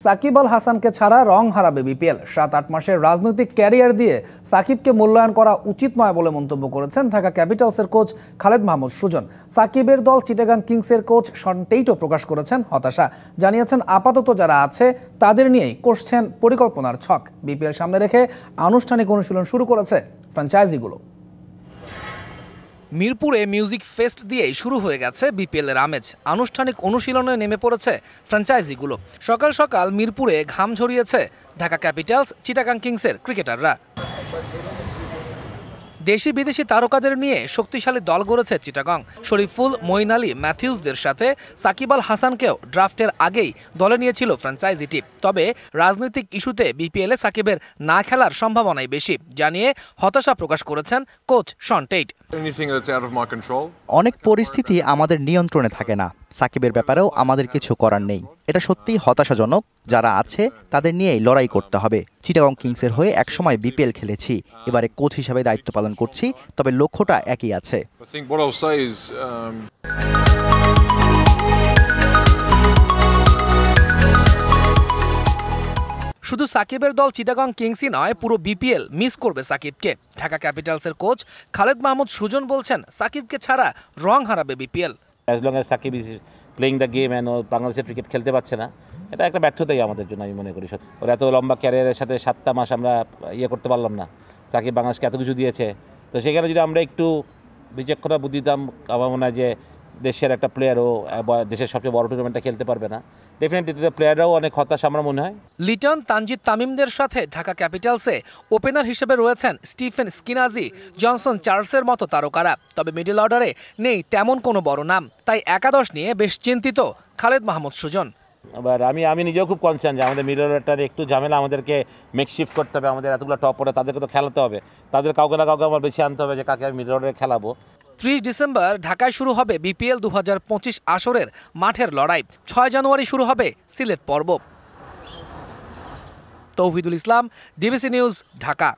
সাকিব আল হাসানকে ছাড়া রং হারাবে বিপিএল। 7-8 মাসের রাজনৈতিক ক্যারিয়ার দিয়ে সাকিবকে মূল্যায়ন করা উচিত নয় বলে মন্তব্য করেছেন ঢাকা ক্যাপিটালসের কোচ খালেদ মাহমুদ সুজন। সাকিবের দল চিটাগাং কিংসের কোচ শন টেইটও প্রকাশ করেছেন হতাশা। জানিয়েছেন আপাতত যারা আছে তাদের নিয়েই কষছেন পরিকল্পনার ছক। বিপিএল সামনে রেখে আনুষ্ঠানিক অনুশীলন শুরু করেছে ফ্র্যাঞ্চাইজিগুলো। মিরপুরে মিউজিক ফেস্ট দিয়েই শুরু হয়ে গেছে বিপিএলের আমেজ। আনুষ্ঠানিক অনুশীলনে নেমে পড়েছে ফ্র্যাঞ্চাইজিগুলো। সকাল সকাল মিরপুরে ঘাম ঝরিয়েছে ঢাকা ক্যাপিটালস, চিটাগাং কিংসের ক্রিকেটাররা। দেশি বিদেশি তারকাদের নিয়ে শক্তিশালী দল গড়েছে চিটাগং। শরীফুল, মঈন আলী, ম্যাথিউসদের সাথে সাকিব আল হাসানকেও ড্রাফটের আগেই দলে নিয়েছিল ফ্র্যাঞ্চাইজিটি। তবে রাজনৈতিক ইস্যুতে বিপিএলে সাকিবের না খেলার সম্ভাবনাই বেশি জানিয়ে হতাশা প্রকাশ করেছেন কোচ শন টেইট। অনেক পরিস্থিতি আমাদের নিয়ন্ত্রণে থাকে না, সাকিবের ব্যাপারেও আমাদের কিছু করার নেই। এটা সত্যিই হতাশাজনক। যারা আছে তাদের নিয়েই লড়াই করতে হবে। চিটাগং কিংসের হয়ে একসময় বিপিএল খেলেছি, এবারে কোচ হিসেবে দায়িত্ব পালন করছি, তবে লক্ষ্যটা একই আছে। শুধু সাকিবের দল চিটাগং কিংসই নয়, পুরো বিপিএল মিস করবে সাকিবকে। ঢাকা ক্যাপিটালসের কোচ খালেদ মাহমুদ সুজন বলছেন সাকিবকে ছাড়া রং হারাবে BPL. As long as Shakib is playing the game and বাংলাদেশের ক্রিকেট খেলতে পারছে না, এটা একটা ব্যর্থতাই আমাদের জন্য আমি মনে করি। ওর এত লম্বা ক্যারিয়ারের সাথে 7টা মাস আমরা করতে পারলাম না। সাকিব বাংলাদেশকে এত কিছু দিয়েছে, তো সেখানে যদি আমরা একটু বিচক্ষণতা বুদ্ধি দিতাম, আমার মনে হয় যে দেশের একটা প্লেয়ারও দেশের সবচেয়ে বড় টুর্নামেন্টটা খেলতে পারবে না। ডেফিনেটলি প্লেয়াররাও অনেক হতাশা আমার মনে হয়। লিটন, তানজিদ তামিমদের সাথে ঢাকা ক্যাপিটালসে ওপেনার হিসেবে রয়েছেন স্টিফেন স্কিনাজি, জনসন চার্লসের মতো তারকারা। তবে মিডল অর্ডারে নেই তেমন কোনো বড় নাম, তাই একাদশ নিয়ে বেশ চিন্তিত খালেদ মাহমুদ সুজন। আবার আমি নিজেও খুব কনসার্ন যে আমাদের মিডল অর্ডারটার একটু ঝামেলা, আমাদেরকে মেকশিফট করতে হবে। আমাদের এতগুলো টপ অর্ডার, তাদেরকে তো খেলাতে হবে, তাদের কাউকে না কাউকে আমার বেশি আনতে হবে যে কাকে আমি মিডল অর্ডারে খেলাবো। 30 ডিসেম্বর ঢাকায় শুরু হবে বিপিএল 2025 আসরের মাঠের লড়াই। 6 জানুয়ারি শুরু হবে সিলেট পর্ব। তৌহিদুল ইসলাম, ডিবিসি নিউজ, ঢাকা।